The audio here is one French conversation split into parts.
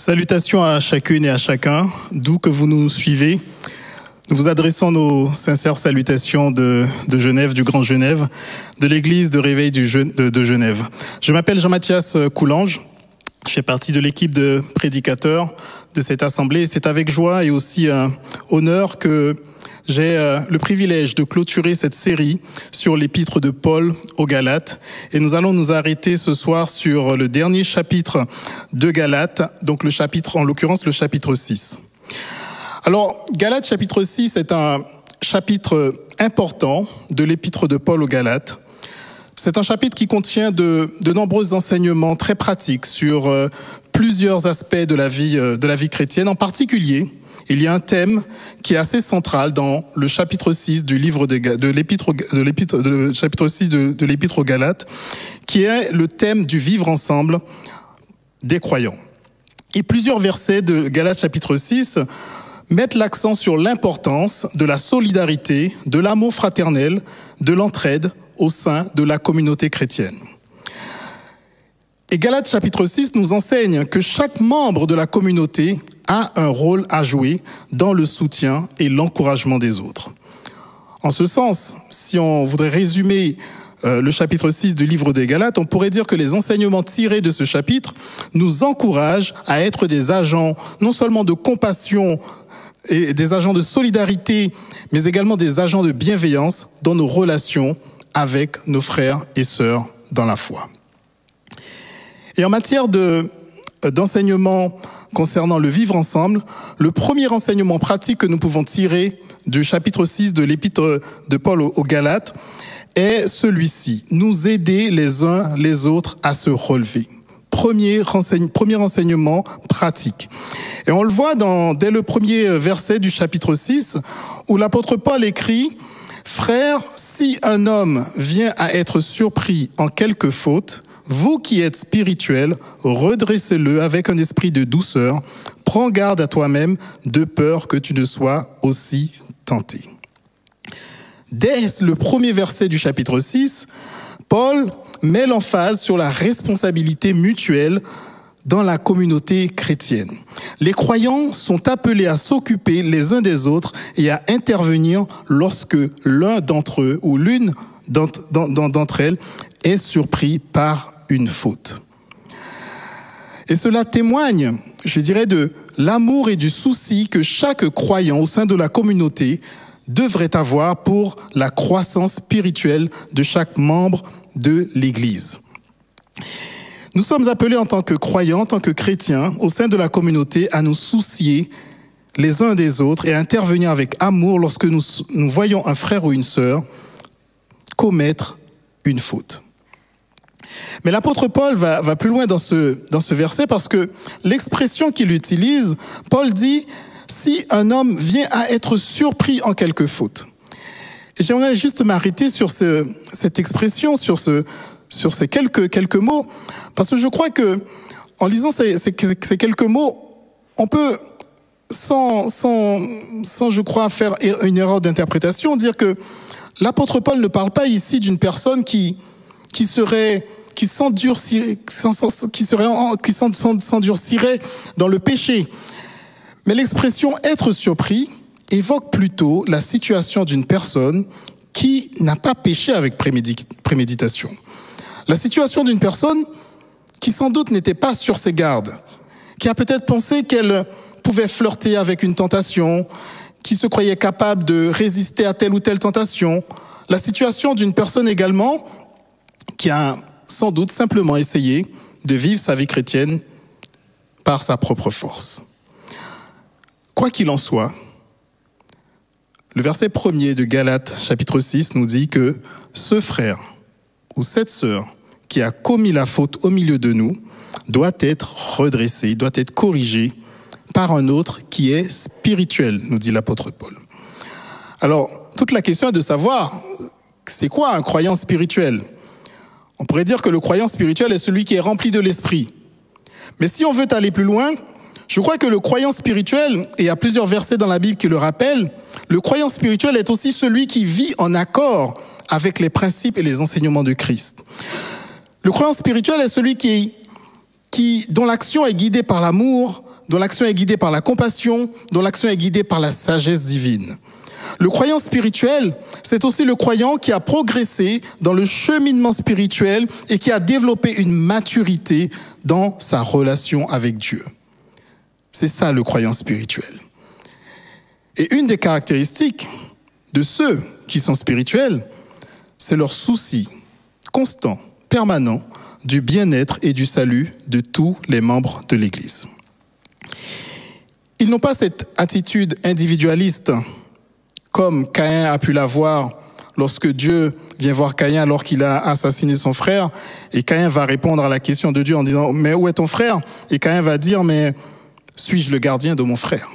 Salutations à chacune et à chacun, d'où que vous nous suivez. Nous vous adressons nos sincères salutations de Genève, du Grand Genève, de l'église de Réveil de Genève. Je m'appelle Jean-Mathias Coulange, je fais partie de l'équipe de prédicateurs de cette assemblée. C'est avec joie et aussi un honneur que j'ai le privilège de clôturer cette série sur l'épître de Paul aux Galates. Et nous allons nous arrêter ce soir sur le dernier chapitre de Galates, donc le chapitre, en l'occurrence le chapitre 6. Alors, Galates chapitre 6 est un chapitre important de l'épître de Paul aux Galates. C'est un chapitre qui contient de nombreux enseignements très pratiques sur plusieurs aspects de la vie chrétienne. En particulier, il y a un thème qui est assez central dans le chapitre 6 du livre de l'épître aux Galates, qui est le thème du vivre ensemble des croyants. Et plusieurs versets de Galates chapitre 6 mettent l'accent sur l'importance de la solidarité, de l'amour fraternel, de l'entraide au sein de la communauté chrétienne. Et Galates chapitre 6 nous enseigne que chaque membre de la communauté a un rôle à jouer dans le soutien et l'encouragement des autres. En ce sens, si on voudrait résumer le chapitre 6 du livre des Galates, on pourrait dire que les enseignements tirés de ce chapitre nous encouragent à être des agents non seulement de compassion et des agents de solidarité, mais également des agents de bienveillance dans nos relations avec nos frères et sœurs dans la foi. Et en matière d'enseignement concernant le vivre ensemble, le premier enseignement pratique que nous pouvons tirer du chapitre 6 de l'épître de Paul aux Galates est celui-ci: nous aider les uns les autres à se relever. Premier enseignement pratique. Et on le voit dès le premier verset du chapitre 6, où l'apôtre Paul écrit: « Frères, si un homme vient à être surpris en quelque faute, vous qui êtes spirituels, redressez-le avec un esprit de douceur. Prends garde à toi-même, de peur que tu ne sois aussi tenté. » Dès le premier verset du chapitre 6, Paul met l'emphase sur la responsabilité mutuelle dans la communauté chrétienne. Les croyants sont appelés à s'occuper les uns des autres et à intervenir lorsque l'un d'entre eux ou l'une d'entre elles est surpris par une faute. Et cela témoigne, je dirais, de l'amour et du souci que chaque croyant au sein de la communauté devrait avoir pour la croissance spirituelle de chaque membre de l'Église. Nous sommes appelés en tant que croyants, en tant que chrétiens, au sein de la communauté, à nous soucier les uns des autres et à intervenir avec amour lorsque nous voyons un frère ou une sœur commettre une faute. Mais l'apôtre Paul va plus loin dans ce verset, parce que l'expression qu'il utilise, Paul dit « si un homme vient à être surpris en quelque faute ». Et j'aimerais juste m'arrêter sur cette expression, sur ces quelques mots, parce que je crois que en lisant ces quelques mots, on peut, sans je crois faire une erreur d'interprétation, dire que l'apôtre Paul ne parle pas ici d'une personne qui s'endurcirait dans le péché. Mais l'expression « être surpris » évoque plutôt la situation d'une personne qui n'a pas péché avec préméditation. La situation d'une personne qui sans doute n'était pas sur ses gardes, qui a peut-être pensé qu'elle pouvait flirter avec une tentation, qui se croyait capable de résister à telle ou telle tentation. La situation d'une personne également qui a sans doute simplement essayé de vivre sa vie chrétienne par sa propre force. Quoi qu'il en soit, le verset 1er de Galates chapitre 6 nous dit que ce frère ou cette sœur qui a commis la faute au milieu de nous doit être redressé, doit être corrigé par un autre qui est spirituel, nous dit l'apôtre Paul. Alors, toute la question est de savoir, c'est quoi un croyant spirituel ? On pourrait dire que le croyant spirituel est celui qui est rempli de l'esprit. Mais si on veut aller plus loin, je crois que le croyant spirituel, et il y a plusieurs versets dans la Bible qui le rappellent, le croyant spirituel est aussi celui qui vit en accord avec les principes et les enseignements de Christ. Le croyant spirituel est celui dont l'action est guidée par l'amour, dont l'action est guidée par la compassion, dont l'action est guidée par la sagesse divine. Le croyant spirituel, c'est aussi le croyant qui a progressé dans le cheminement spirituel et qui a développé une maturité dans sa relation avec Dieu. C'est ça le croyant spirituel. Et une des caractéristiques de ceux qui sont spirituels, c'est leur souci constant, permanent, du bien-être et du salut de tous les membres de l'Église. Ils n'ont pas cette attitude individualiste comme Caïn a pu l'avoir lorsque Dieu vient voir Caïn alors qu'il a assassiné son frère, et Caïn va répondre à la question de Dieu en disant « Mais où est ton frère ?» Et Caïn va dire « Mais suis-je le gardien de mon frère ?»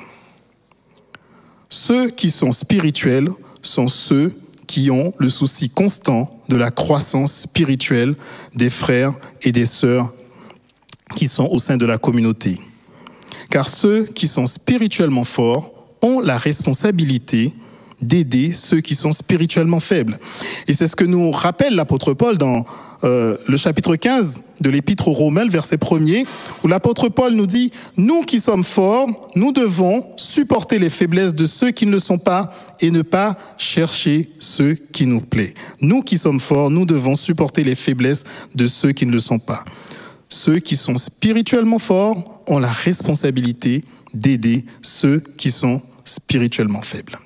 Ceux qui sont spirituels sont ceux qui ont le souci constant de la croissance spirituelle des frères et des sœurs qui sont au sein de la communauté. Car ceux qui sont spirituellement forts ont la responsabilité d'aider ceux qui sont spirituellement faibles. Et c'est ce que nous rappelle l'apôtre Paul dans le chapitre 15 de l'épître aux Romains, le verset 1er, où l'apôtre Paul nous dit « Nous qui sommes forts, nous devons supporter les faiblesses de ceux qui ne le sont pas et ne pas chercher ceux qui nous plaisent. Nous qui sommes forts, nous devons supporter les faiblesses de ceux qui ne le sont pas. » Ceux qui sont spirituellement forts ont la responsabilité d'aider ceux qui sont spirituellement faibles.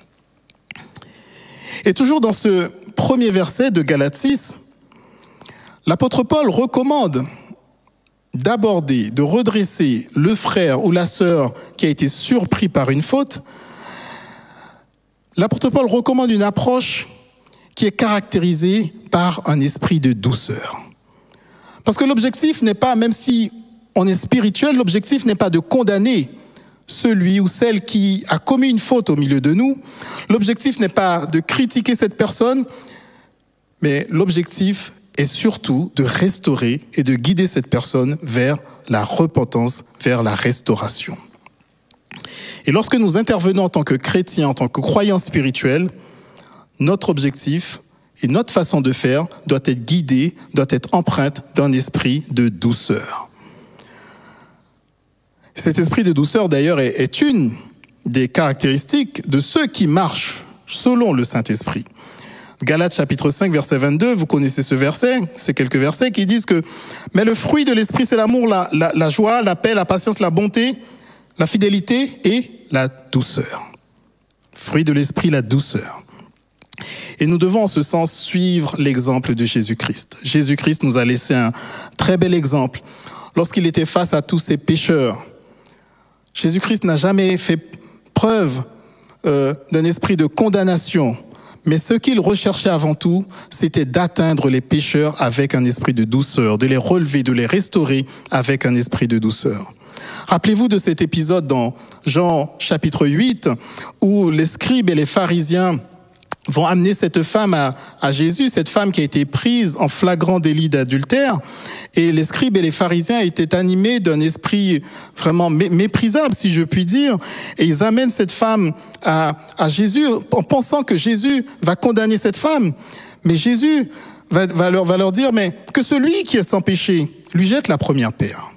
Et toujours dans ce premier verset de Galates 6, l'apôtre Paul recommande d'aborder, de redresser le frère ou la sœur qui a été surpris par une faute. L'apôtre Paul recommande une approche qui est caractérisée par un esprit de douceur. Parce que l'objectif n'est pas, même si on est spirituel, l'objectif n'est pas de condamner celui ou celle qui a commis une faute au milieu de nous. L'objectif n'est pas de critiquer cette personne, mais l'objectif est surtout de restaurer et de guider cette personne vers la repentance, vers la restauration. Et lorsque nous intervenons en tant que chrétiens, en tant que croyants spirituels, notre objectif et notre façon de faire doit être guidée, doit être empreinte d'un esprit de douceur. Cet esprit de douceur, d'ailleurs, est une des caractéristiques de ceux qui marchent selon le Saint-Esprit. Galates chapitre 5, verset 22, vous connaissez ce verset, c'est quelques versets qui disent que « Mais le fruit de l'esprit, c'est l'amour, la joie, la paix, la patience, la bonté, la fidélité et la douceur. » Fruit de l'esprit, la douceur. Et nous devons en ce sens suivre l'exemple de Jésus-Christ. Jésus-Christ nous a laissé un très bel exemple. Lorsqu'il était face à tous ces pécheurs, Jésus-Christ n'a jamais fait preuve d'un esprit de condamnation, mais ce qu'il recherchait avant tout, c'était d'atteindre les pécheurs avec un esprit de douceur, de les relever, de les restaurer avec un esprit de douceur. Rappelez-vous de cet épisode dans Jean chapitre 8, où les scribes et les pharisiens vont amener cette femme à Jésus, cette femme qui a été prise en flagrant délit d'adultère. Et les scribes et les pharisiens étaient animés d'un esprit vraiment méprisable, si je puis dire. Et ils amènent cette femme à Jésus en pensant que Jésus va condamner cette femme. Mais Jésus va leur dire, mais que celui qui est sans péché lui jette la première pierre.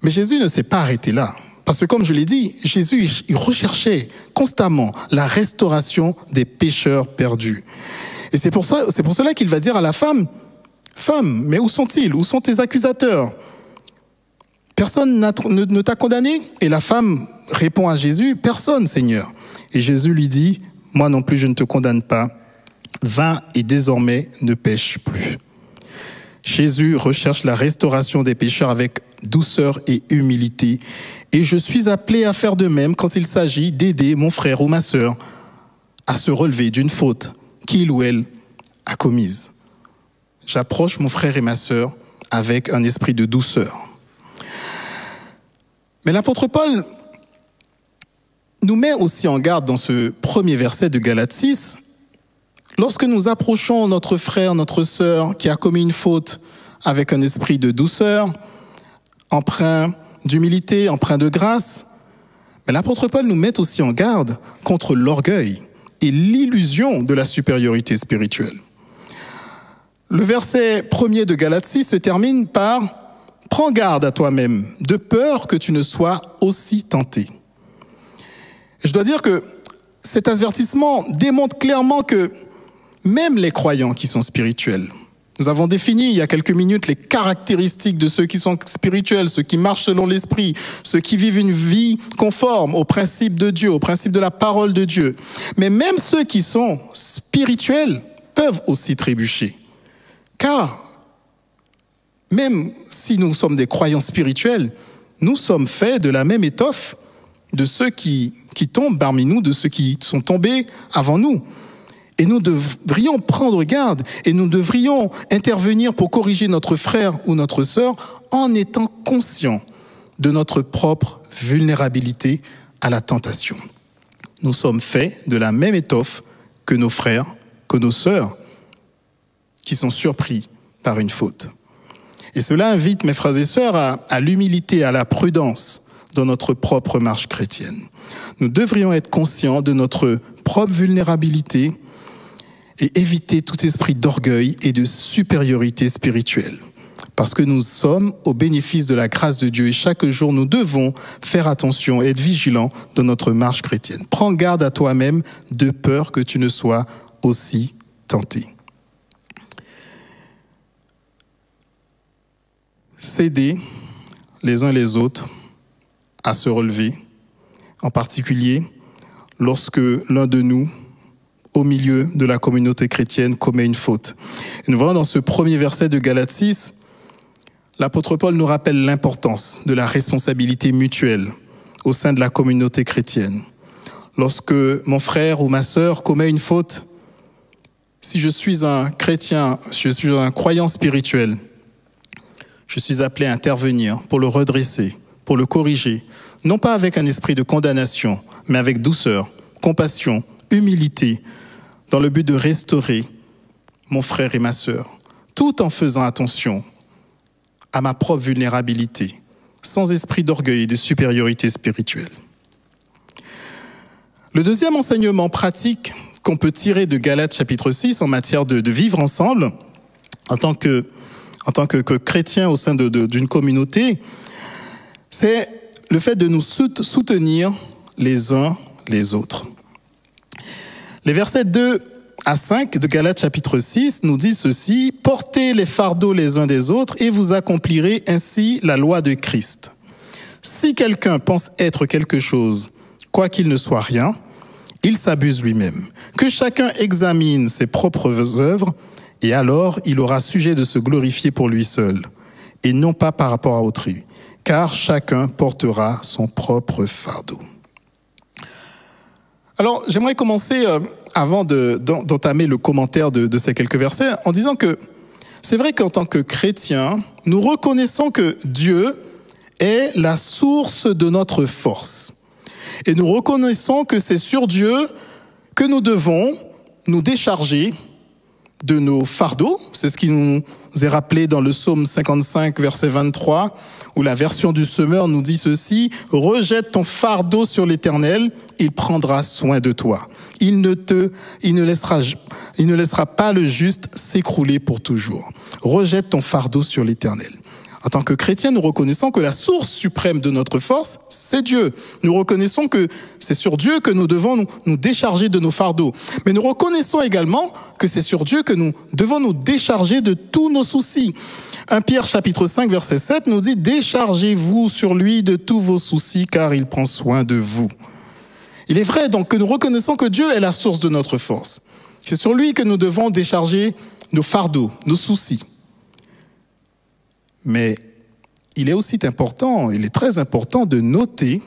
Mais Jésus ne s'est pas arrêté là. Parce que comme je l'ai dit, Jésus, il recherchait constamment la restauration des pécheurs perdus. Et c'est pour cela qu'il va dire à la femme, « Femme, mais où sont-ils? Où sont tes accusateurs? Personne ne t'a condamné ?» Et la femme répond à Jésus, « Personne, Seigneur. » Et Jésus lui dit, « Moi non plus, je ne te condamne pas. Va et désormais ne pêche plus. » Jésus recherche la restauration des pécheurs avec douceur et humilité. Et je suis appelé à faire de même quand il s'agit d'aider mon frère ou ma sœur à se relever d'une faute qu'il ou elle a commise. J'approche mon frère et ma sœur avec un esprit de douceur. Mais l'apôtre Paul nous met aussi en garde dans ce premier verset de Galates 6. Lorsque nous approchons notre frère, notre sœur qui a commis une faute avec un esprit de douceur, empreint d'humilité, empreint de grâce, mais l'apôtre Paul nous met aussi en garde contre l'orgueil et l'illusion de la supériorité spirituelle. Le verset 1er de Galates 6 se termine par Prends garde à toi-même, de peur que tu ne sois aussi tenté. Je dois dire que cet avertissement démontre clairement que même les croyants qui sont spirituels, nous avons défini il y a quelques minutes les caractéristiques de ceux qui sont spirituels, ceux qui marchent selon l'esprit, ceux qui vivent une vie conforme aux principes de Dieu, aux principes de la parole de Dieu. Mais même ceux qui sont spirituels peuvent aussi trébucher. Car même si nous sommes des croyants spirituels, nous sommes faits de la même étoffe de ceux qui tombent parmi nous, de ceux qui sont tombés avant nous. Et nous devrions prendre garde et nous devrions intervenir pour corriger notre frère ou notre sœur en étant conscients de notre propre vulnérabilité à la tentation. Nous sommes faits de la même étoffe que nos frères, que nos sœurs, qui sont surpris par une faute. Et cela invite mes frères et sœurs à l'humilité, à la prudence dans notre propre marche chrétienne. Nous devrions être conscients de notre propre vulnérabilité et éviter tout esprit d'orgueil et de supériorité spirituelle. Parce que nous sommes au bénéfice de la grâce de Dieu et chaque jour nous devons faire attention et être vigilants dans notre marche chrétienne. Prends garde à toi-même de peur que tu ne sois aussi tenté. S'aider les uns les autres à se relever, en particulier lorsque l'un de nous, au milieu de la communauté chrétienne, commet une faute. Et nous voyons dans ce premier verset de Galates 6, l'apôtre Paul nous rappelle l'importance de la responsabilité mutuelle au sein de la communauté chrétienne. Lorsque mon frère ou ma sœur commet une faute, si je suis un chrétien, je suis un croyant spirituel, je suis appelé à intervenir pour le redresser, pour le corriger, non pas avec un esprit de condamnation, mais avec douceur, compassion, humilité, dans le but de restaurer mon frère et ma sœur, tout en faisant attention à ma propre vulnérabilité, sans esprit d'orgueil et de supériorité spirituelle. Le deuxième enseignement pratique qu'on peut tirer de Galates chapitre 6 en matière de vivre ensemble, en tant que chrétien au sein d'une communauté, c'est le fait de nous soutenir les uns les autres. Les versets 2 à 5 de Galates chapitre 6 nous disent ceci: « Portez les fardeaux les uns des autres et vous accomplirez ainsi la loi de Christ. Si quelqu'un pense être quelque chose, quoiqu'il ne soit rien, il s'abuse lui-même. Que chacun examine ses propres œuvres, et alors il aura sujet de se glorifier pour lui seul, et non pas par rapport à autrui, car chacun portera son propre fardeau. » Alors, j'aimerais commencer, avant d'entamer le commentaire de ces quelques versets, en disant que c'est vrai qu'en tant que chrétiens, nous reconnaissons que Dieu est la source de notre force. Et nous reconnaissons que c'est sur Dieu que nous devons nous décharger de nos fardeaux. C'est ce qui nous est rappelé dans le psaume 55, verset 23, où la version du semeur nous dit ceci: « Rejette ton fardeau sur l'Éternel, il prendra soin de toi. Il ne laissera pas le juste s'écrouler pour toujours. Rejette ton fardeau sur l'Éternel. » En tant que chrétiens, nous reconnaissons que la source suprême de notre force, c'est Dieu. Nous reconnaissons que c'est sur Dieu que nous devons nous décharger de nos fardeaux. Mais nous reconnaissons également que c'est sur Dieu que nous devons nous décharger de tous nos soucis. 1 Pierre chapitre 5 verset 7 nous dit: « Déchargez-vous sur lui de tous vos soucis, car il prend soin de vous. » Il est vrai donc que nous reconnaissons que Dieu est la source de notre force. C'est sur lui que nous devons décharger nos fardeaux, nos soucis. Mais il est aussi important, il est très important de noter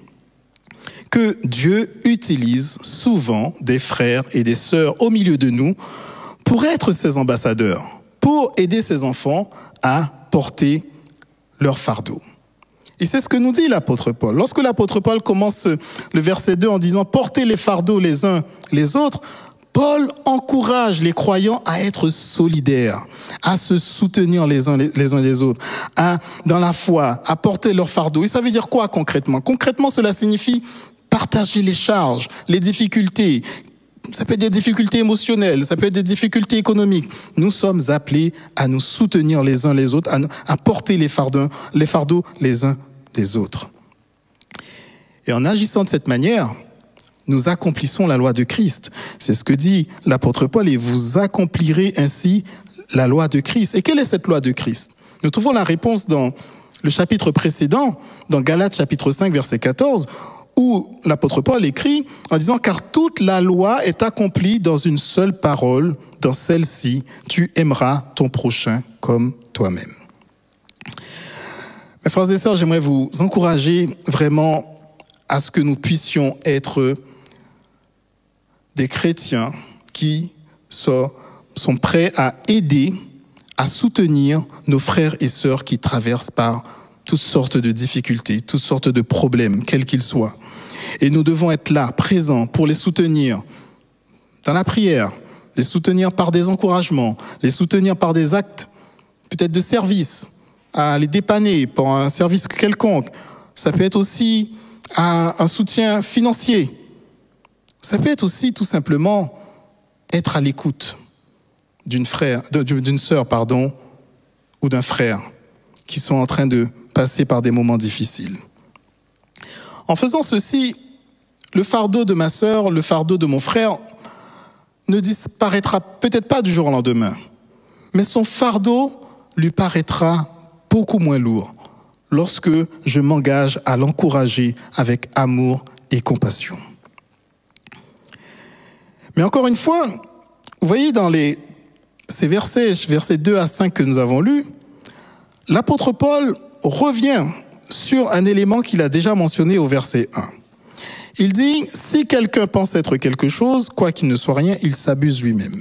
que Dieu utilise souvent des frères et des sœurs au milieu de nous pour être ses ambassadeurs, pour aider ses enfants à porter leur fardeau. Et c'est ce que nous dit l'apôtre Paul. Lorsque l'apôtre Paul commence le verset 2 en disant « Portez les fardeaux les uns les autres », Paul encourage les croyants à être solidaires, à se soutenir les uns les autres, dans la foi, à porter leur fardeau. Et ça veut dire quoi concrètement? Concrètement, cela signifie partager les charges, les difficultés, ça peut être des difficultés émotionnelles, ça peut être des difficultés économiques. Nous sommes appelés à nous soutenir les uns les autres, à porter les fardeaux les uns des autres. Et en agissant de cette manière, nous accomplissons la loi de Christ. C'est ce que dit l'apôtre Paul, et vous accomplirez ainsi la loi de Christ. Et quelle est cette loi de Christ? Nous trouvons la réponse dans le chapitre précédent, dans Galates chapitre 5, verset 14, où l'apôtre Paul écrit en disant « Car toute la loi est accomplie dans une seule parole, dans celle-ci, tu aimeras ton prochain comme toi-même. » Mes frères et sœurs, j'aimerais vous encourager vraiment à ce que nous puissions être des chrétiens qui sont prêts à aider, à soutenir nos frères et sœurs qui traversent par toutes sortes de difficultés, toutes sortes de problèmes, quels qu'ils soient. Et nous devons être là, présents, pour les soutenir dans la prière, les soutenir par des encouragements, les soutenir par des actes peut-être de service, à les dépanner pour un service quelconque. Ça peut être aussi un soutien financier. Ça peut être aussi tout simplement être à l'écoute d'une sœur, ou d'un frère qui sont en train de passer par des moments difficiles. En faisant ceci, le fardeau de ma sœur, le fardeau de mon frère ne disparaîtra peut-être pas du jour au lendemain, mais son fardeau lui paraîtra beaucoup moins lourd lorsque je m'engage à l'encourager avec amour et compassion. Mais encore une fois, vous voyez dans ces versets 2 à 5 que nous avons lus, l'apôtre Paul revient sur un élément qu'il a déjà mentionné au verset 1. Il dit « Si quelqu'un pense être quelque chose, quoi qu'il ne soit rien, il s'abuse lui-même. »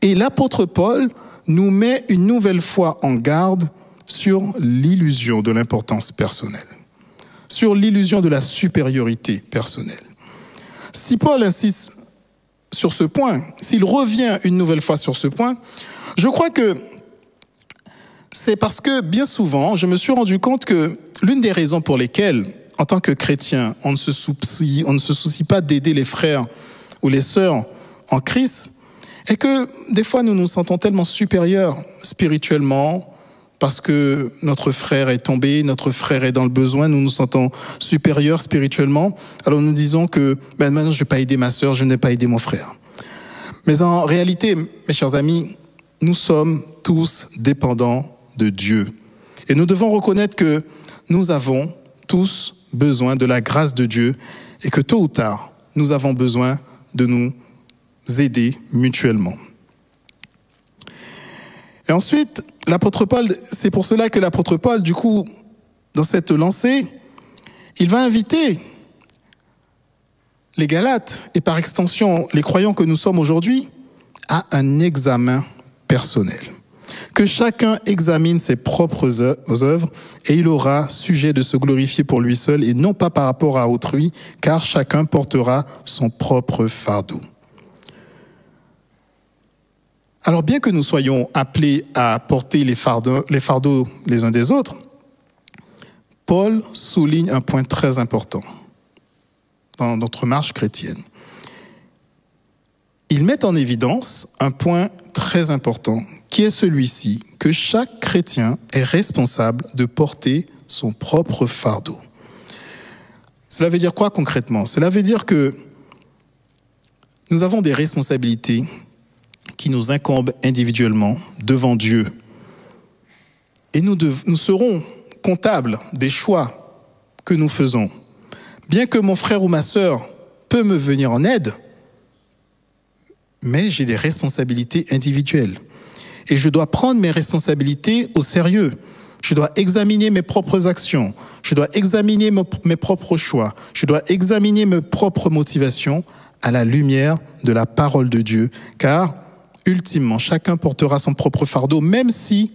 Et l'apôtre Paul nous met une nouvelle fois en garde sur l'illusion de l'importance personnelle, sur l'illusion de la supériorité personnelle. Si Paul insiste sur ce point, s'il revient une nouvelle fois sur ce point, je crois que c'est parce que bien souvent, je me suis rendu compte que l'une des raisons pour lesquelles, en tant que chrétien, on ne se soucie pas d'aider les frères ou les sœurs en Christ, est que des fois nous nous sentons tellement supérieurs spirituellement parce que notre frère est tombé, notre frère est dans le besoin, nous nous sentons supérieurs spirituellement, alors nous disons que maintenant je ne vais pas aider ma sœur, je ne vais pas aider mon frère. Mais en réalité, mes chers amis, nous sommes tous dépendants de Dieu. Et nous devons reconnaître que nous avons tous besoin de la grâce de Dieu et que tôt ou tard, nous avons besoin de nous aider mutuellement. Et ensuite, l'apôtre Paul, c'est pour cela que l'apôtre Paul, du coup, dans cette lancée, il va inviter les Galates et par extension les croyants que nous sommes aujourd'hui à un examen personnel. Que chacun examine ses propres œuvres et il aura sujet de se glorifier pour lui seul et non pas par rapport à autrui, car chacun portera son propre fardeau. Alors bien que nous soyons appelés à porter les fardeaux les uns des autres, Paul souligne un point très important dans notre marche chrétienne. Il met en évidence un point très important, qui est celui-ci, que chaque chrétien est responsable de porter son propre fardeau. Cela veut dire quoi concrètement? Cela veut dire que nous avons des responsabilités qui nous incombent individuellement devant Dieu. Et nous serons comptables des choix que nous faisons. Bien que mon frère ou ma sœur peut me venir en aide, mais j'ai des responsabilités individuelles. Et je dois prendre mes responsabilités au sérieux. Je dois examiner mes propres actions. Je dois examiner mes propres choix. Je dois examiner mes propres motivations à la lumière de la parole de Dieu. Car, ultimement, chacun portera son propre fardeau, même si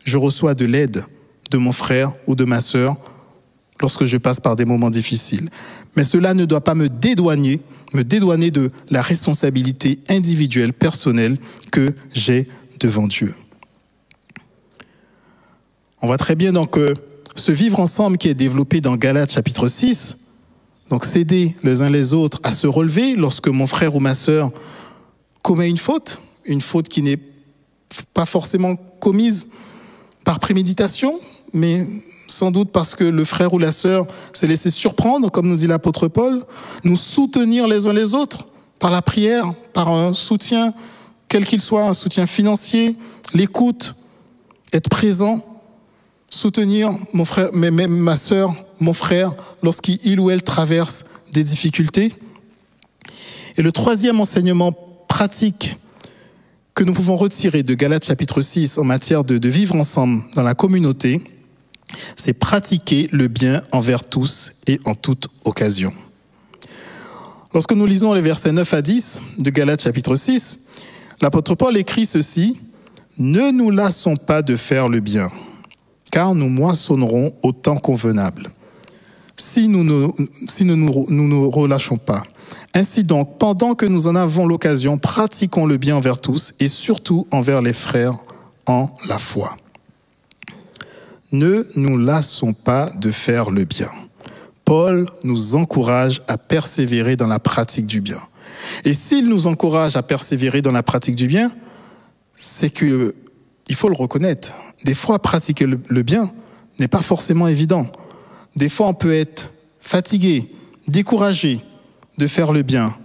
je reçois de l'aide de mon frère ou de ma sœur lorsque je passe par des moments difficiles. Mais cela ne doit pas me dédouaner de la responsabilité individuelle, personnelle que j'ai devant Dieu. On voit très bien donc ce vivre ensemble qui est développé dans Galates chapitre 6 Donc s'aider les uns les autres à se relever lorsque mon frère ou ma sœur commet une faute qui n'est pas forcément commise par préméditation, mais sans doute parce que le frère ou la sœur s'est laissé surprendre, comme nous dit l'apôtre Paul, nous soutenir les uns les autres par la prière, par un soutien, quel qu'il soit, un soutien financier, l'écoute, être présent, soutenir mon frère, mais même ma sœur, mon frère, lorsqu'il ou elle traverse des difficultés. Et le troisième enseignement pratique que nous pouvons retirer de Galates chapitre 6 en matière de vivre ensemble dans la communauté, c'est pratiquer le bien envers tous et en toute occasion. Lorsque nous lisons les versets 9 à 10 de Galates chapitre 6, l'apôtre Paul écrit ceci: « Ne nous lassons pas de faire le bien, car nous moissonnerons au temps convenable, si nous ne nous relâchons pas. Ainsi donc, pendant que nous en avons l'occasion, pratiquons le bien envers tous et surtout envers les frères en la foi. » Ne nous lassons pas de faire le bien. Paul nous encourage à persévérer dans la pratique du bien. Et s'il nous encourage à persévérer dans la pratique du bien, c'est que, il faut le reconnaître, des fois pratiquer le bien n'est pas forcément évident. Des fois on peut être fatigué, découragé de faire le bien.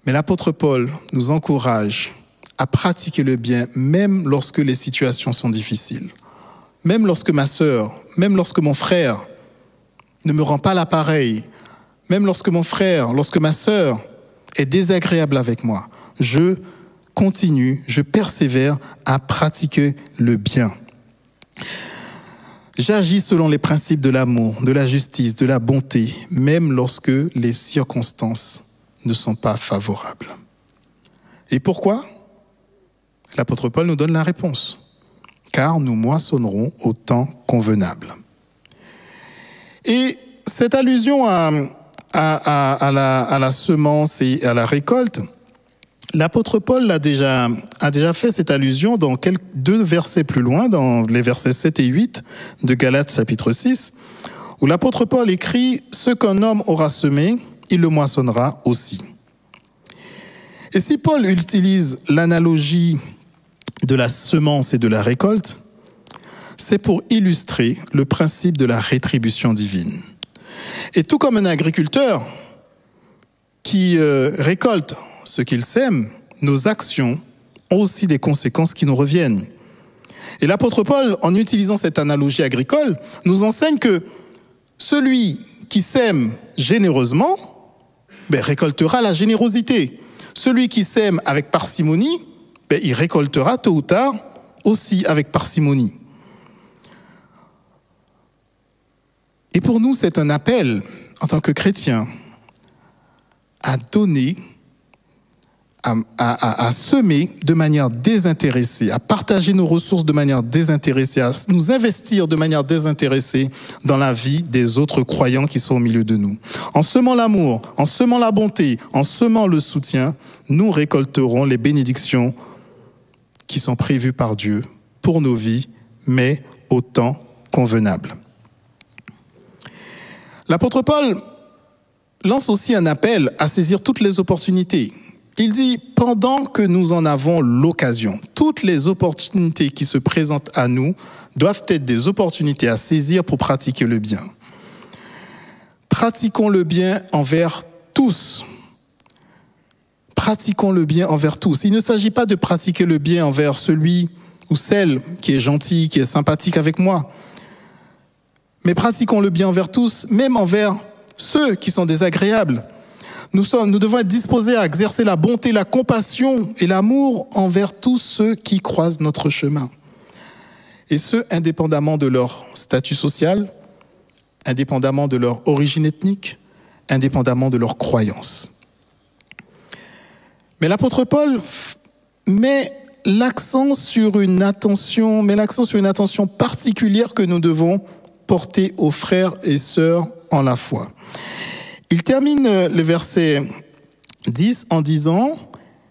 Mais l'apôtre Paul nous encourage à pratiquer le bien même lorsque les situations sont difficiles. Même lorsque ma sœur, même lorsque mon frère ne me rend pas l'appareil, même lorsque mon frère, lorsque ma sœur est désagréable avec moi, je continue, je persévère à pratiquer le bien. J'agis selon les principes de l'amour, de la justice, de la bonté, même lorsque les circonstances ne sont pas favorables. Et pourquoi ? L'apôtre Paul nous donne la réponse. Car nous moissonnerons au temps convenable. Et cette allusion à la semence et à la récolte, l'apôtre Paul a déjà fait cette allusion dans deux versets plus loin, dans les versets 7 et 8 de Galates chapitre 6, où l'apôtre Paul écrit « Ce qu'un homme aura semé, il le moissonnera aussi ». Et si Paul utilise l'analogie de la semence et de la récolte, c'est pour illustrer le principe de la rétribution divine. Et tout comme un agriculteur qui récolte ce qu'il sème, nos actions ont aussi des conséquences qui nous reviennent. Et l'apôtre Paul, en utilisant cette analogie agricole, nous enseigne que celui qui sème généreusement, récoltera la générosité. Celui qui sème avec parcimonie, il récoltera tôt ou tard aussi avec parcimonie. Et pour nous, c'est un appel, en tant que chrétiens, à donner, à semer de manière désintéressée, à partager nos ressources de manière désintéressée, à nous investir de manière désintéressée dans la vie des autres croyants qui sont au milieu de nous. En semant l'amour, en semant la bonté, en semant le soutien, nous récolterons les bénédictions qui sont prévues par Dieu pour nos vies, mais au temps convenable. L'apôtre Paul lance aussi un appel à saisir toutes les opportunités. Il dit, pendant que nous en avons l'occasion, toutes les opportunités qui se présentent à nous doivent être des opportunités à saisir pour pratiquer le bien. Pratiquons le bien envers tous. Pratiquons le bien envers tous. Il ne s'agit pas de pratiquer le bien envers celui ou celle qui est gentil, qui est sympathique avec moi. Mais pratiquons le bien envers tous, même envers ceux qui sont désagréables. Nous devons être disposés à exercer la bonté, la compassion et l'amour envers tous ceux qui croisent notre chemin. Et ce, indépendamment de leur statut social, indépendamment de leur origine ethnique, indépendamment de leurs croyances. Mais l'apôtre Paul met l'accent sur une attention particulière que nous devons porter aux frères et sœurs en la foi. Il termine le verset 10 en disant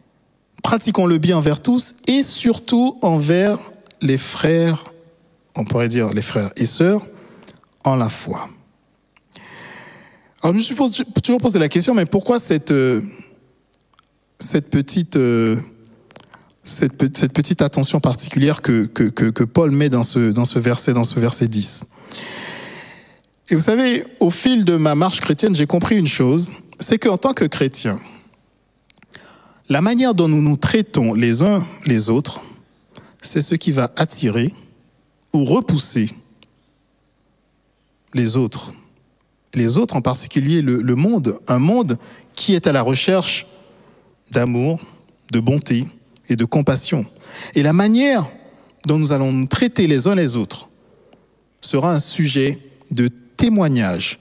« Pratiquons le bien envers tous et surtout envers les frères, on pourrait dire les frères et sœurs, en la foi. » Alors je me suis toujours posé la question, mais pourquoi cette petite attention particulière que Paul met dans ce verset 10. Et vous savez, au fil de ma marche chrétienne, j'ai compris une chose, c'est qu'en tant que chrétiens, la manière dont nous nous traitons les uns les autres, c'est ce qui va attirer ou repousser les autres. Les autres, en particulier le monde, un monde qui est à la recherche d'amour, de bonté et de compassion. Et la manière dont nous allons nous traiter les uns les autres sera un sujet de témoignage.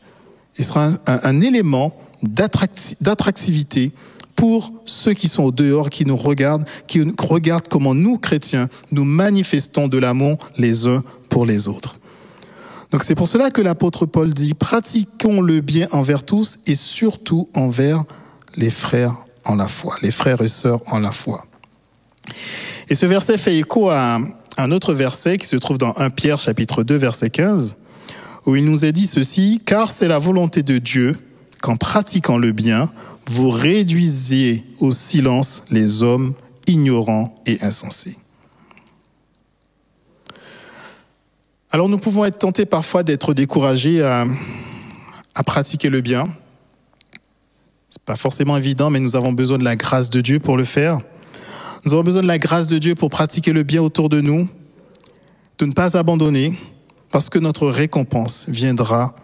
Il sera un élément d'attractivité pour ceux qui sont au dehors, qui nous regardent comment nous, chrétiens, nous manifestons de l'amour les uns pour les autres. Donc c'est pour cela que l'apôtre Paul dit « Pratiquons le bien envers tous et surtout envers les frères en la foi, les frères et sœurs en la foi. » Et ce verset fait écho à un autre verset qui se trouve dans 1 Pierre chapitre 2 verset 15, où il nous est dit ceci, « Car c'est la volonté de Dieu qu'en pratiquant le bien, vous réduisiez au silence les hommes ignorants et insensés. » Alors nous pouvons être tentés parfois d'être découragés à pratiquer le bien. Ce n'est pas forcément évident, mais nous avons besoin de la grâce de Dieu pour le faire. Nous avons besoin de la grâce de Dieu pour pratiquer le bien autour de nous, de ne pas abandonner, parce que notre récompense viendra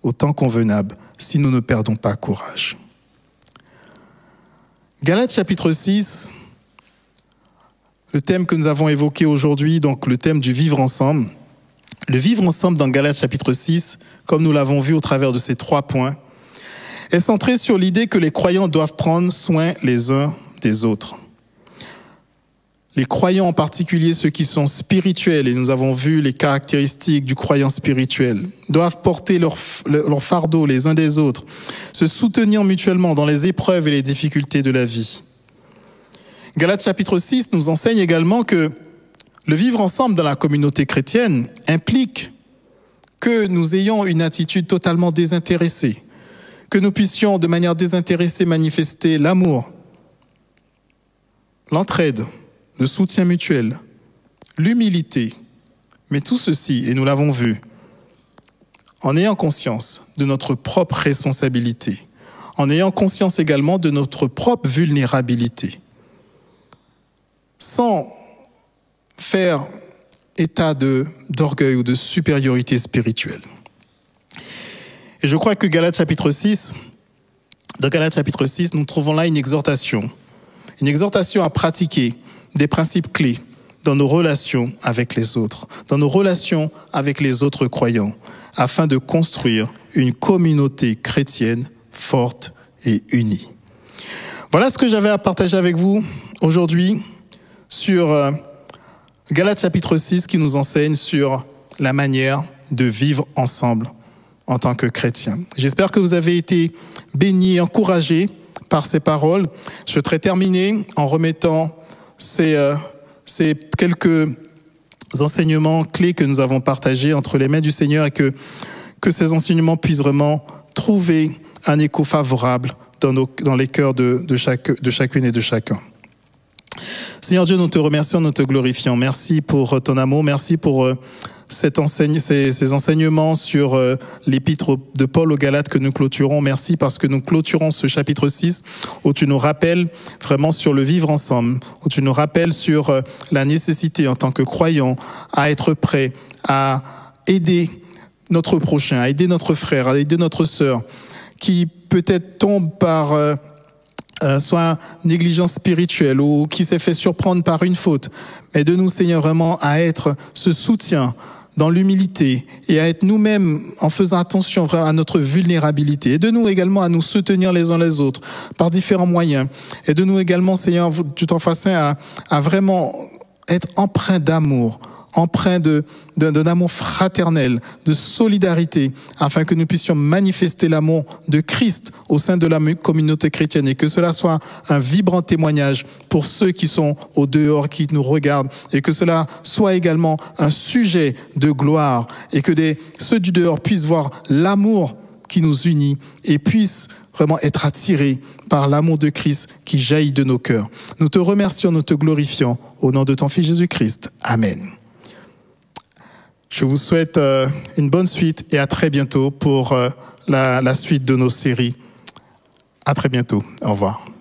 au temps convenable, si nous ne perdons pas courage. Galates chapitre 6, le thème que nous avons évoqué aujourd'hui, donc le thème du vivre ensemble. Le vivre ensemble dans Galates chapitre 6, comme nous l'avons vu au travers de ces 3 points, est centré sur l'idée que les croyants doivent prendre soin les uns des autres. Les croyants, en particulier ceux qui sont spirituels, et nous avons vu les caractéristiques du croyant spirituel, doivent porter leur fardeau les uns des autres, se soutenir mutuellement dans les épreuves et les difficultés de la vie. Galates chapitre 6 nous enseigne également que le vivre ensemble dans la communauté chrétienne implique que nous ayons une attitude totalement désintéressée, que nous puissions de manière désintéressée manifester l'amour, l'entraide, le soutien mutuel, l'humilité, mais tout ceci, et nous l'avons vu, en ayant conscience de notre propre responsabilité, en ayant conscience également de notre propre vulnérabilité, sans faire état d'orgueil ou de supériorité spirituelle. Et je crois que dans Galates chapitre 6, nous trouvons là une exhortation à pratiquer des principes clés dans nos relations avec les autres, dans nos relations avec les autres croyants, afin de construire une communauté chrétienne forte et unie. Voilà ce que j'avais à partager avec vous aujourd'hui sur Galates chapitre 6 qui nous enseigne sur la manière de vivre ensemble en tant que chrétiens. J'espère que vous avez été bénis, encouragés par ces paroles. Je voudrais terminer en remettant ces quelques enseignements clés que nous avons partagés entre les mains du Seigneur et que ces enseignements puissent vraiment trouver un écho favorable dans les cœurs de chacune et de chacun. Seigneur Dieu, nous te remercions, nous te glorifions. Merci pour ton amour, merci pour ces enseignements sur l'épître de Paul aux Galates que nous clôturons. Merci parce que nous clôturons ce chapitre 6 où tu nous rappelles vraiment sur le vivre ensemble, où tu nous rappelles sur la nécessité en tant que croyants à être prêts à aider notre prochain, à aider notre frère, à aider notre sœur qui peut-être tombe par soit négligence spirituelle ou qui s'est fait surprendre par une faute. Mais de nous, Seigneur, vraiment à être ce soutien dans l'humilité et à être nous-mêmes en faisant attention à notre vulnérabilité. Et de nous également à nous soutenir les uns les autres par différents moyens. Et de nous également, Seigneur, tout en façon à vraiment être empreint d'amour, empreint d'un amour fraternel, de solidarité, afin que nous puissions manifester l'amour de Christ au sein de la communauté chrétienne et que cela soit un vibrant témoignage pour ceux qui sont au dehors, qui nous regardent, et que cela soit également un sujet de gloire et que ceux du dehors puissent voir l'amour qui nous unit et puisse vraiment être attirés par l'amour de Christ qui jaillit de nos cœurs. Nous te remercions, nous te glorifions au nom de ton Fils Jésus-Christ. Amen. Je vous souhaite une bonne suite et à très bientôt pour la suite de nos séries. À très bientôt. Au revoir.